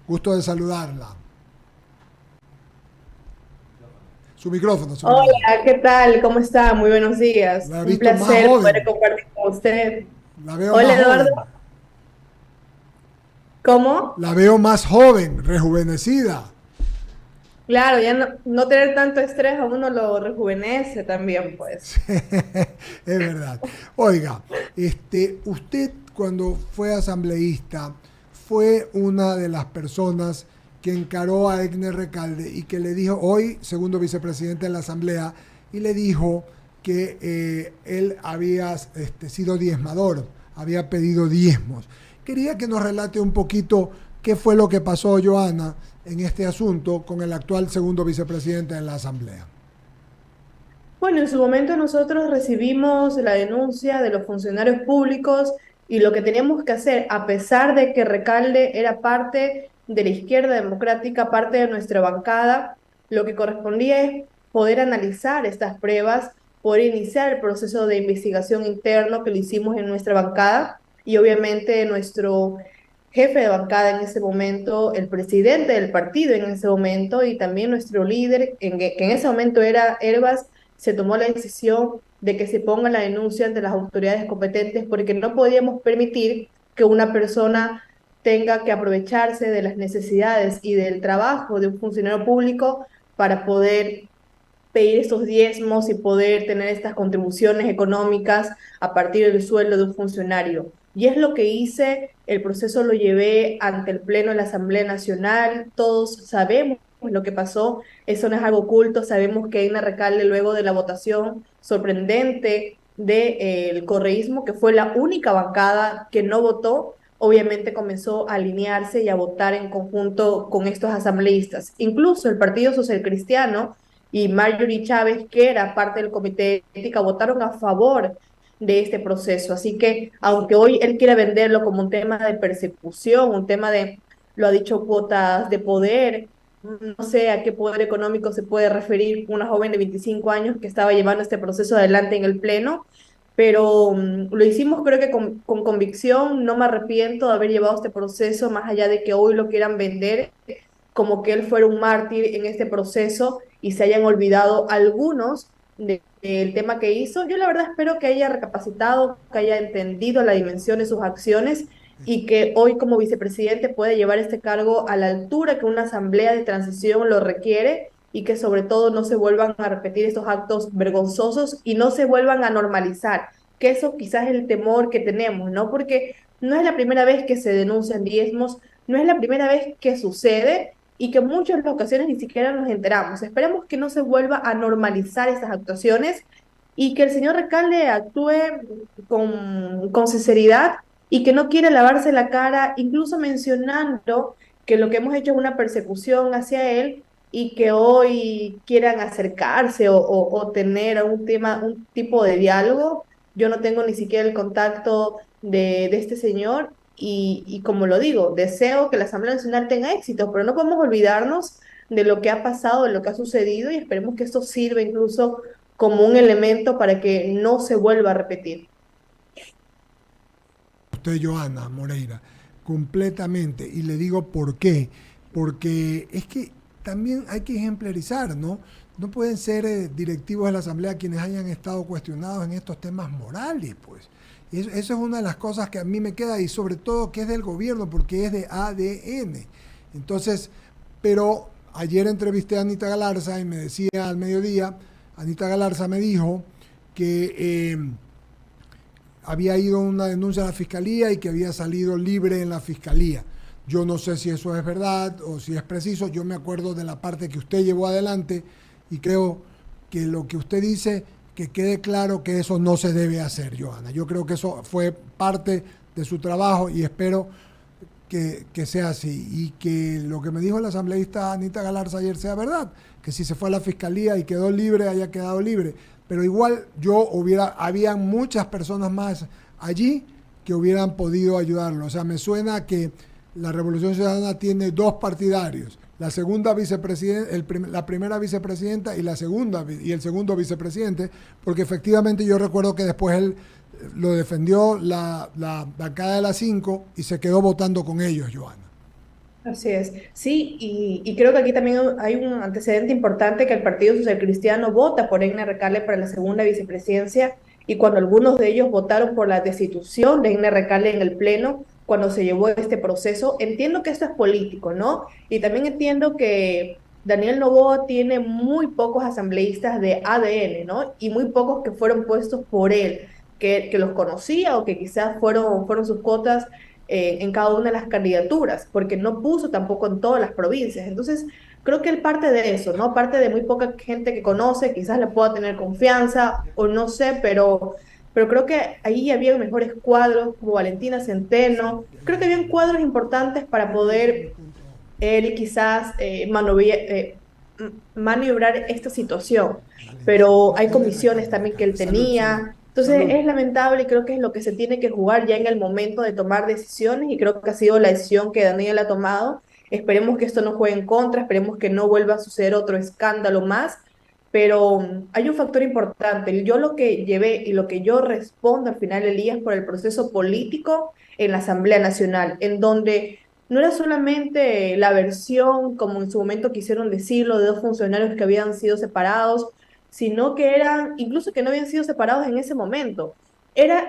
Gusto de saludarla. Su micrófono, su micrófono. Hola, ¿qué tal? ¿Cómo está? Muy buenos días. La he Un visto más placer poder joven. compartir con usted. La veo Hola, más Eduardo. joven. ¿Cómo? La veo más joven, rejuvenecida. Claro, ya no tener tanto estrés a uno lo rejuvenece también, pues. Es verdad. Oiga, usted cuando fue asambleísta fue una de las personas que encaró a Egner Recalde y que le dijo, hoy segundo vicepresidente de la asamblea, y le dijo que él había sido diezmador, había pedido diezmos. Quería que nos relate un poquito qué fue lo que pasó, Joana, en este asunto con el actual segundo vicepresidente de la asamblea. Bueno, en su momento nosotros recibimos la denuncia de los funcionarios públicos y lo que teníamos que hacer, a pesar de que Recalde era parte de la izquierda democrática, parte de nuestra bancada, lo que correspondía es poder analizar estas pruebas, poder iniciar el proceso de investigación interno que lo hicimos en nuestra bancada y obviamente nuestro jefe de bancada en ese momento, el presidente del partido en ese momento y también nuestro líder, que en ese momento era Herbas, se tomó la decisión de que se ponga la denuncia ante las autoridades competentes porque no podíamos permitir que una persona tenga que aprovecharse de las necesidades y del trabajo de un funcionario público para poder pedir estos diezmos y poder tener estas contribuciones económicas a partir del sueldo de un funcionario. Y es lo que hice, el proceso lo llevé ante el Pleno de la Asamblea Nacional, todos sabemos lo que pasó, eso no es algo oculto, sabemos que Eina Recalde luego de la votación sorprendente del correísmo, que fue la única bancada que no votó, obviamente comenzó a alinearse y a votar en conjunto con estos asambleístas. Incluso el Partido Social Cristiano y Marjorie Chávez, que era parte del comité de ética, votaron a favor de este proceso. Así que, aunque hoy él quiere venderlo como un tema de persecución, un tema de, lo ha dicho, cuotas de poder, no sé a qué poder económico se puede referir una joven de 25 años que estaba llevando este proceso adelante en el Pleno, pero lo hicimos creo que con convicción, no me arrepiento de haber llevado este proceso, más allá de que hoy lo quieran vender como que él fuera un mártir en este proceso y se hayan olvidado algunos del tema que hizo. Yo la verdad espero que haya recapacitado, que haya entendido la dimensión de sus acciones y que hoy como vicepresidente pueda llevar este cargo a la altura que una asamblea de transición lo requiere y que sobre todo no se vuelvan a repetir estos actos vergonzosos y no se vuelvan a normalizar, que eso quizás es el temor que tenemos, ¿no? Porque no es la primera vez que se denuncian diezmos, no es la primera vez que sucede y que en muchas ocasiones ni siquiera nos enteramos. Esperemos que no se vuelva a normalizar estas actuaciones y que el señor Recalde actúe con sinceridad y que no quiera lavarse la cara, incluso mencionando que lo que hemos hecho es una persecución hacia él y que hoy quieran acercarse o tener un tema, un tipo de diálogo. Yo no tengo ni siquiera el contacto de este señor y como lo digo, deseo que la Asamblea Nacional tenga éxito, pero no podemos olvidarnos de lo que ha pasado, de lo que ha sucedido y esperemos que esto sirva incluso como un elemento para que no se vuelva a repetir. Usted, Joana Moreira, completamente. Y le digo por qué. Porque es que también hay que ejemplarizar, ¿no? No pueden ser directivos de la Asamblea quienes hayan estado cuestionados en estos temas morales, pues. Eso es una de las cosas que a mí me queda y sobre todo que es del gobierno, porque es de ADN. Entonces, pero ayer entrevisté a Anita Galarza y me decía al mediodía, Anita Galarza me dijo que había ido una denuncia a la fiscalía y que había salido libre en la fiscalía. Yo no sé si eso es verdad o si es preciso. Yo me acuerdo de la parte que usted llevó adelante y creo que lo que usted dice, que quede claro que eso no se debe hacer, Johanna. Yo creo que eso fue parte de su trabajo y espero que sea así y que lo que me dijo la asambleísta Anita Galarza ayer sea verdad, que si se fue a la fiscalía y quedó libre, haya quedado libre. Pero igual habían muchas personas más allí que hubieran podido ayudarlo. O sea, me suena que la Revolución Ciudadana tiene dos partidarios, la segunda vicepresidenta, la primera vicepresidenta y la segunda y el segundo vicepresidente, porque efectivamente yo recuerdo que después él lo defendió la bancada de las 5 y se quedó votando con ellos, Joana. Así es, sí, y creo que aquí también hay un antecedente importante que el Partido Social Cristiano vota por Egner Recalde para la segunda vicepresidencia y cuando algunos de ellos votaron por la destitución de Egner Recalde en el Pleno, cuando se llevó este proceso, entiendo que esto es político, ¿no? Y también entiendo que Daniel Noboa tiene muy pocos asambleístas de ADN, ¿no? Y muy pocos que fueron puestos por él, que los conocía o que quizás fueron sus cotas en cada una de las candidaturas, porque no puso tampoco en todas las provincias. Entonces, creo que él parte de eso, ¿no? Parte de muy poca gente que conoce, quizás le pueda tener confianza o no sé, pero creo que ahí había mejores cuadros como Valentina Centeno. Creo que habían cuadros importantes para poder él quizás maniobrar esta situación, pero hay comisiones también que él Salud, salud, tenía. Entonces salud. es lamentable y creo que es lo que se tiene que jugar ya en el momento de tomar decisiones y creo que ha sido la decisión que Daniel ha tomado. Esperemos que esto no juegue en contra, esperemos que no vuelva a suceder otro escándalo más, pero hay un factor importante. Yo lo que llevé y lo que yo respondo al final del día es por el proceso político en la Asamblea Nacional, en donde no era solamente la versión, como en su momento quisieron decirlo, de dos funcionarios que habían sido separados, sino que eran, incluso que no habían sido separados en ese momento. Eran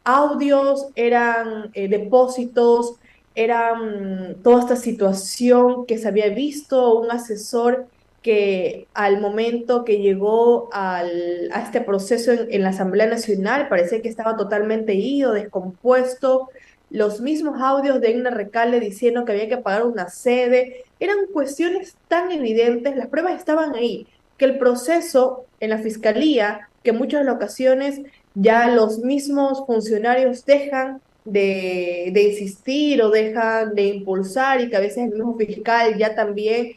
audios, eran depósitos, eran toda esta situación que se había visto, un asesor que al momento que llegó a este proceso en la Asamblea Nacional parecía que estaba totalmente ido, descompuesto, los mismos audios de Egna Recalde diciendo que había que pagar una sede, eran cuestiones tan evidentes, las pruebas estaban ahí, que el proceso en la fiscalía, que en muchas ocasiones ya los mismos funcionarios dejan de insistir o dejan de impulsar y que a veces el mismo fiscal ya también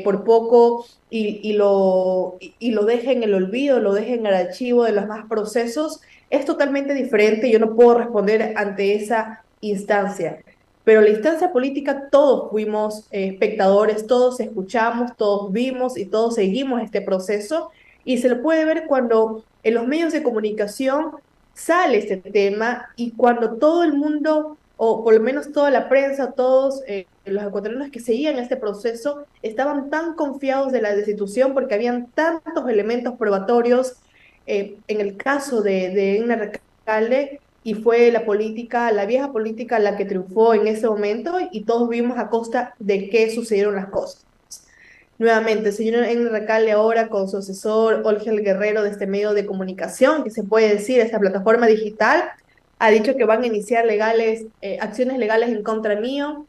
por poco y lo deja en el olvido, lo deja en el archivo de los más procesos, es totalmente diferente. Yo no puedo responder ante esa instancia. Pero la instancia política todos fuimos espectadores, todos escuchamos, todos vimos y todos seguimos este proceso y se lo puede ver cuando en los medios de comunicación sale este tema y cuando todo el mundo, o por lo menos toda la prensa, todos los ecuatorianos que seguían este proceso, estaban tan confiados de la destitución porque habían tantos elementos probatorios en el caso de Egna Recalde y fue la política, la vieja política la que triunfó en ese momento y todos vimos a costa de qué sucedieron las cosas. Nuevamente, el señor Enrique Recalde ahora con su asesor Olgel Guerrero de este medio de comunicación, que se puede decir, esta plataforma digital, ha dicho que van a iniciar acciones legales en contra mío.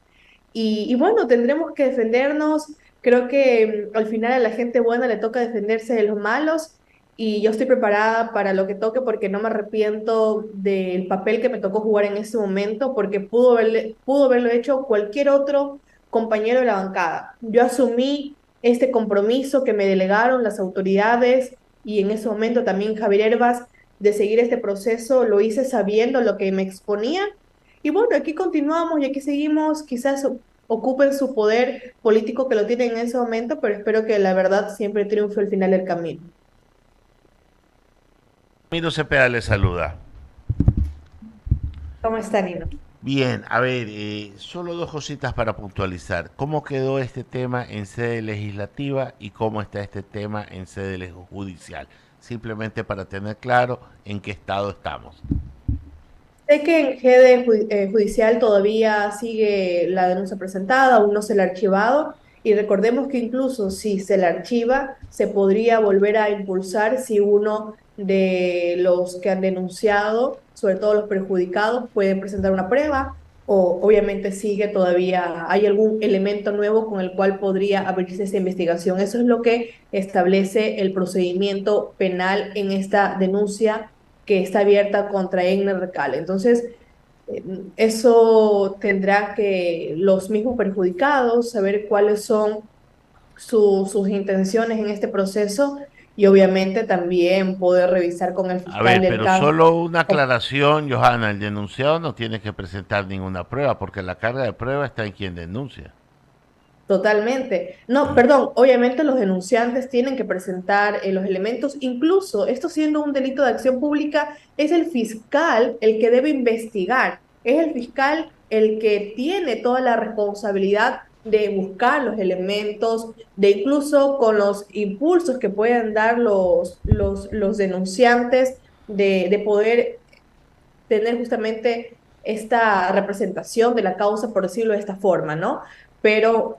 Y bueno, tendremos que defendernos. Creo que al final a la gente buena le toca defenderse de los malos y yo estoy preparada para lo que toque porque no me arrepiento del papel que me tocó jugar en ese momento porque pudo haberlo hecho cualquier otro compañero de la bancada. Yo asumí este compromiso que me delegaron las autoridades y en ese momento también Javier Herbas de seguir este proceso, lo hice sabiendo lo que me exponía. Y bueno, aquí continuamos y aquí seguimos, quizás ocupen su poder político que lo tienen en ese momento, pero espero que la verdad siempre triunfe al final del camino. Miro Cepeda le saluda. ¿Cómo está, Nino? Bien, a ver, solo dos cositas para puntualizar. ¿Cómo quedó este tema en sede legislativa y cómo está este tema en sede judicial? Simplemente para tener claro en qué estado estamos. Sé que en judicial todavía sigue la denuncia presentada, aún no se la ha archivado, y recordemos que incluso si se la archiva, se podría volver a impulsar si uno de los que han denunciado, sobre todo los perjudicados, pueden presentar una prueba, o obviamente sigue todavía, hay algún elemento nuevo con el cual podría abrirse esa investigación. Eso es lo que establece el procedimiento penal en esta denuncia que está abierta contra Egner Recale. Entonces, eh, eso tendrá que los mismos perjudicados saber cuáles son sus intenciones en este proceso y obviamente también poder revisar con el A fiscal ver, del pero caso. solo una aclaración, Johanna, el denunciado no tiene que presentar ninguna prueba porque la carga de prueba está en quien denuncia. Totalmente. No, perdón, obviamente los denunciantes tienen que presentar los elementos, incluso esto siendo un delito de acción pública, es el fiscal el que debe investigar, es el fiscal el que tiene toda la responsabilidad de buscar los elementos, de incluso con los impulsos que pueden dar los denunciantes, de poder tener justamente esta representación de la causa, por decirlo de esta forma, ¿no? Pero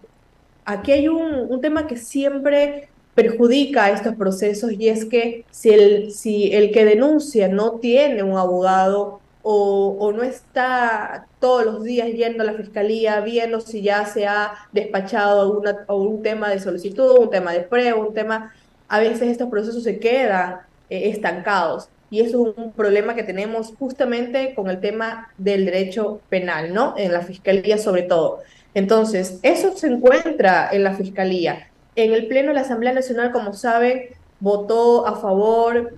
aquí hay un tema que siempre perjudica a estos procesos y es que si el que denuncia no tiene un abogado o no está todos los días yendo a la fiscalía viendo si ya se ha despachado un tema de solicitud, un tema de prueba, un tema, a veces estos procesos se quedan estancados. Y eso es un problema que tenemos justamente con el tema del derecho penal, ¿no? En la fiscalía sobre todo. Entonces, eso se encuentra en la Fiscalía. En el Pleno de la Asamblea Nacional, como saben, votó a favor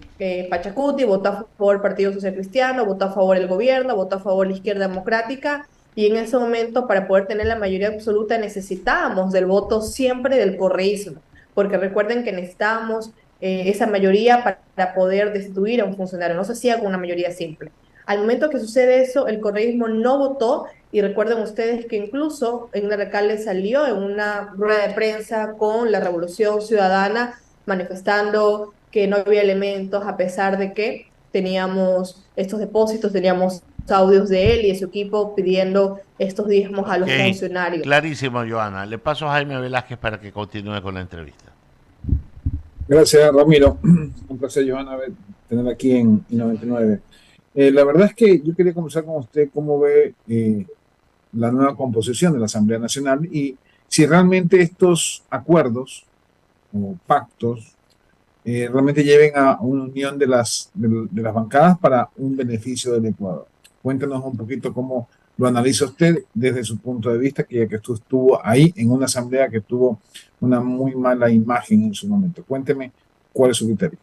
Pachacuti, votó a favor el Partido Social Cristiano, votó a favor el gobierno, votó a favor la Izquierda Democrática, y en ese momento, para poder tener la mayoría absoluta, necesitábamos del voto siempre del correísmo, porque recuerden que necesitábamos esa mayoría para poder destituir a un funcionario, no se hacía con una mayoría simple. Al momento que sucede eso, el correísmo no votó y recuerden ustedes que incluso en alcalde salió en una rueda de prensa con la Revolución Ciudadana manifestando que no había elementos a pesar de que teníamos estos depósitos, teníamos audios de él y de su equipo pidiendo estos diezmos a Ok, los funcionarios. clarísimo, Joana. Le paso a Jaime Velázquez para que continúe con la entrevista. Gracias, Ramiro. Un placer, Johanna, tenerla aquí en I99. La verdad es que yo quería conversar con usted cómo ve la nueva composición de la Asamblea Nacional y si realmente estos acuerdos o pactos realmente lleven a una unión de las bancadas para un beneficio del Ecuador. Cuéntanos un poquito cómo lo analiza usted desde su punto de vista, que ya que usted estuvo ahí en una asamblea que tuvo una muy mala imagen en su momento. Cuénteme cuál es su criterio.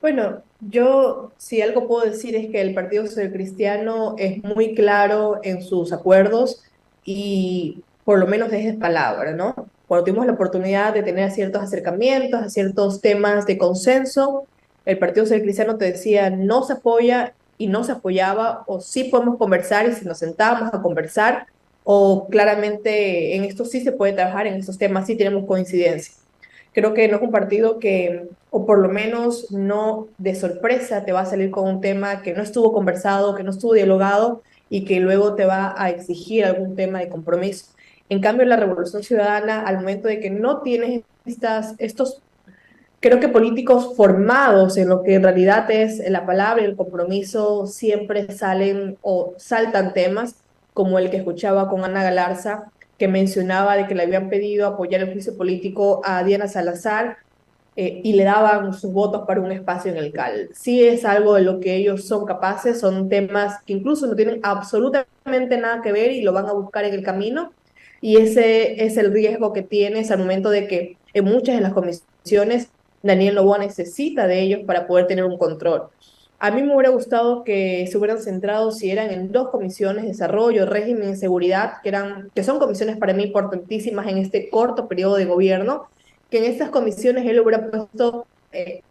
Bueno, yo si algo puedo decir es que el Partido Social Cristiano es muy claro en sus acuerdos y por lo menos es de palabra, ¿no? Cuando tuvimos la oportunidad de tener ciertos acercamientos a ciertos temas de consenso, el Partido Social Cristiano te decía no se apoya y no se apoyaba, o sí podemos conversar y si nos sentábamos a conversar, o claramente en esto sí se puede trabajar, en estos temas sí tenemos coincidencia. Creo que no es un partido que, o por lo menos no de sorpresa, te va a salir con un tema que no estuvo conversado, que no estuvo dialogado y que luego te va a exigir algún tema de compromiso. En cambio, la Revolución Ciudadana, al momento de que no tienes estos, creo que políticos formados en lo que en realidad es la palabra y el compromiso, siempre salen o saltan temas como el que escuchaba con Ana Galarza, que mencionaba de que le habían pedido apoyar el juicio político a Diana Salazar y le daban sus votos para un espacio en el CAL. Sí es algo de lo que ellos son capaces, son temas que incluso no tienen absolutamente nada que ver y lo van a buscar en el camino. Y ese es el riesgo que tienes al momento de que en muchas de las comisiones Daniel Noboa necesita de ellos para poder tener un control. A mí me hubiera gustado que se hubieran centrado si eran en dos comisiones, desarrollo, régimen y seguridad, que son comisiones para mí importantísimas en este corto periodo de gobierno, que en estas comisiones él hubiera puesto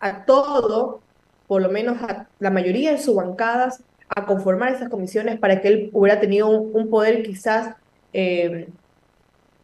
a todo, por lo menos a la mayoría de sus bancadas, a conformar esas comisiones para que él hubiera tenido un poder quizás eh,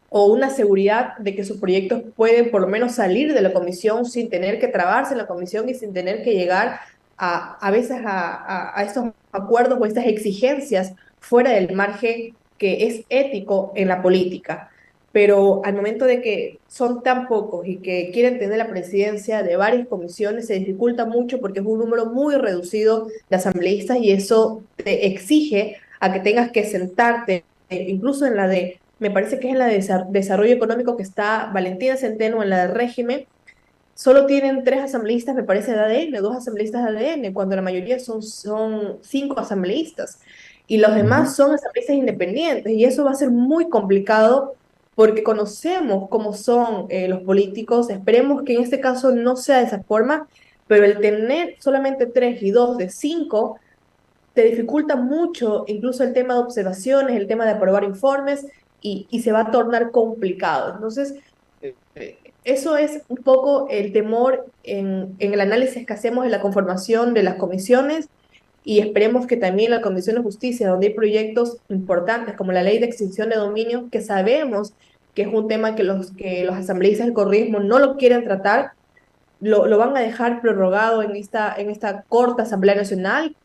o una seguridad de que sus proyectos pueden por lo menos salir de la comisión sin tener que trabarse en la comisión y sin tener que llegar a veces a estos acuerdos o estas exigencias fuera del margen que es ético en la política. Pero al momento de que son tan pocos y que quieren tener la presidencia de varias comisiones, se dificulta mucho porque es un número muy reducido de asambleístas y eso te exige a que tengas que sentarte, incluso en la de me parece que es en la de desarrollo económico que está Valentina Centeno, en la de régimen, solo tienen tres asambleístas, me parece, de ADN, dos asambleístas de ADN, cuando la mayoría son cinco asambleístas. Y los demás son asambleístas independientes, y eso va a ser muy complicado porque conocemos cómo son los políticos. Esperemos que en este caso no sea de esa forma, pero el tener solamente tres y dos de cinco te dificulta mucho incluso el tema de observaciones, el tema de aprobar informes y se va a tornar complicado. Entonces, eso es un poco el temor en el análisis que hacemos de la conformación de las comisiones y esperemos que también la Comisión de Justicia, donde hay proyectos importantes como la ley de extinción de dominio, que sabemos que es un tema que los asambleístas del correísmo no lo quieren tratar, lo van a dejar prorrogado en esta corta Asamblea Nacional,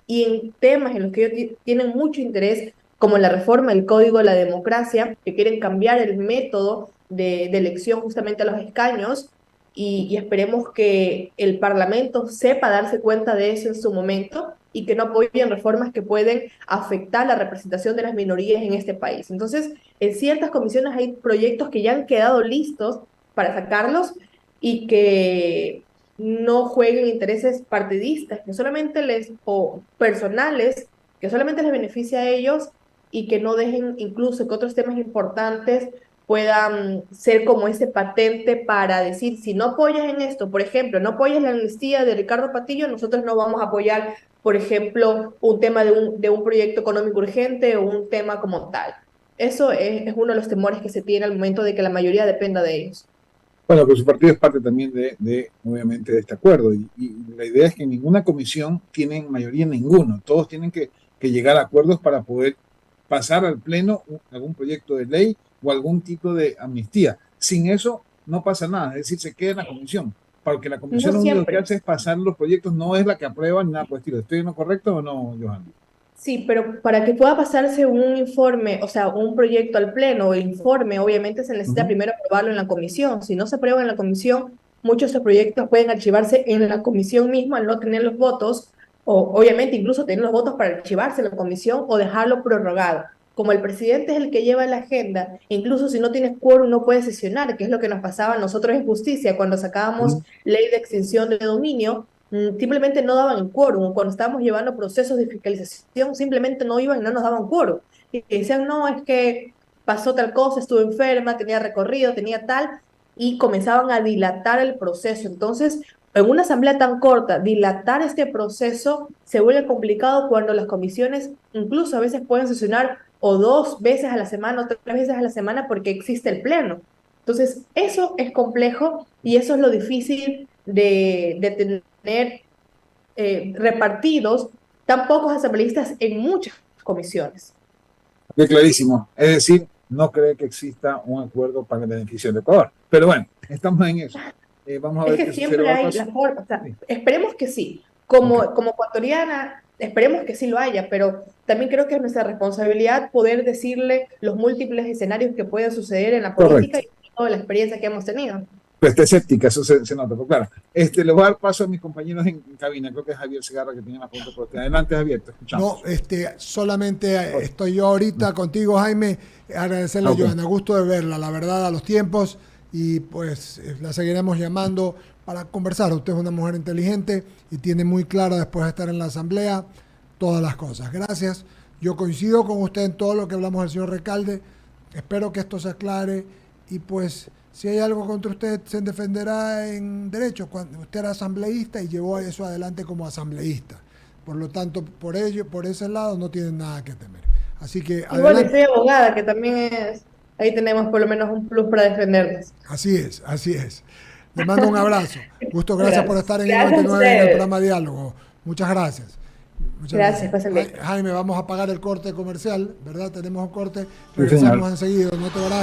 y en temas en los que ellos tienen mucho interés, como la reforma del Código de la Democracia, que quieren cambiar el método de elección justamente a los escaños, y esperemos que el Parlamento sepa darse cuenta de eso en su momento y que no apoyen reformas que pueden afectar la representación de las minorías en este país. Entonces, en ciertas comisiones hay proyectos que ya han quedado listos para sacarlos y que no jueguen intereses partidistas, que solamente o personales, que solamente les beneficia a ellos, y que no dejen incluso que otros temas importantes puedan ser como ese patente para decir, si no apoyas en esto, por ejemplo, no apoyas la amnistía de Ricardo Patillo, nosotros no vamos a apoyar, por ejemplo, un tema de un proyecto económico urgente o un tema como tal. Eso es uno de los temores que se tiene al momento de que la mayoría dependa de ellos. Bueno, pues su partido es parte también obviamente, de este acuerdo. Y la idea es que ninguna comisión tiene mayoría en ninguno. Todos tienen que llegar a acuerdos para poder pasar al Pleno algún proyecto de ley o algún tipo de amnistía. Sin eso no pasa nada, es decir, se queda en la comisión. Porque la comisión lo único que hace es pasar los proyectos, no es la que aprueba ni nada por el estilo. ¿Estoy en lo correcto o no, Johanna? Sí, pero para que pueda pasarse un informe, o sea, un proyecto al pleno o informe, obviamente se necesita primero aprobarlo en la comisión. Si no se aprueba en la comisión, muchos de estos proyectos pueden archivarse en la comisión misma al no tener los votos, o obviamente incluso tener los votos para archivarse en la comisión o dejarlo prorrogado. Como el presidente es el que lleva la agenda, incluso si no tienes quórum no puedes sesionar, que es lo que nos pasaba a nosotros en justicia cuando sacábamos ley de extinción de dominio. Simplemente no daban el quórum. Cuando estábamos llevando procesos de fiscalización, simplemente no iban y no nos daban quórum. Y decían, no, es que pasó tal cosa, estuve enferma, tenía recorrido, tenía tal, y comenzaban a dilatar el proceso. Entonces, en una asamblea tan corta, dilatar este proceso se vuelve complicado cuando las comisiones incluso a veces pueden sesionar o 2 veces a la semana o 3 veces a la semana porque existe el pleno. Entonces, eso es complejo y eso es lo difícil de tener repartidos tan pocos asambleístas en muchas comisiones. Qué clarísimo. Es decir, no cree que exista un acuerdo para el beneficio del Ecuador. Pero bueno, estamos en eso. Vamos a ver que siempre hay la forma, o sea, sí. Esperemos que sí. Como ecuatoriana, esperemos que sí lo haya, pero también creo que es nuestra responsabilidad poder decirle los múltiples escenarios que pueden suceder en la política y toda la experiencia que hemos tenido. Pues está escéptica, eso se nota, pero claro. Le voy a dar paso a mis compañeros en cabina, creo que es Javier Segarra que tiene la pregunta por usted. Adelante, Javier, te escuchamos. No, solamente estoy yo ahorita contigo, Jaime, agradecerle a Johanna, gusto de verla, la verdad, a los tiempos, y pues la seguiremos llamando para conversar. Usted es una mujer inteligente y tiene muy claro, después de estar en la asamblea, todas las cosas. Gracias. Yo coincido con usted en todo lo que hablamos del señor Recalde. Espero que esto se aclare y pues si hay algo contra usted se defenderá en derecho. Cuando usted era asambleísta y llevó eso adelante como asambleísta. Por lo tanto, por ese lado no tienen nada que temer. Así que adelante. Bueno, soy abogada, que también es... Ahí tenemos por lo menos un plus para defendernos. Así es, así es. Le mando un abrazo. Gusto, gracias por estar en el 99 en el programa Diálogo. Muchas gracias. Gracias. Jaime, vamos a pagar el corte comercial, ¿verdad? Tenemos un corte. Regresamos enseguida. No te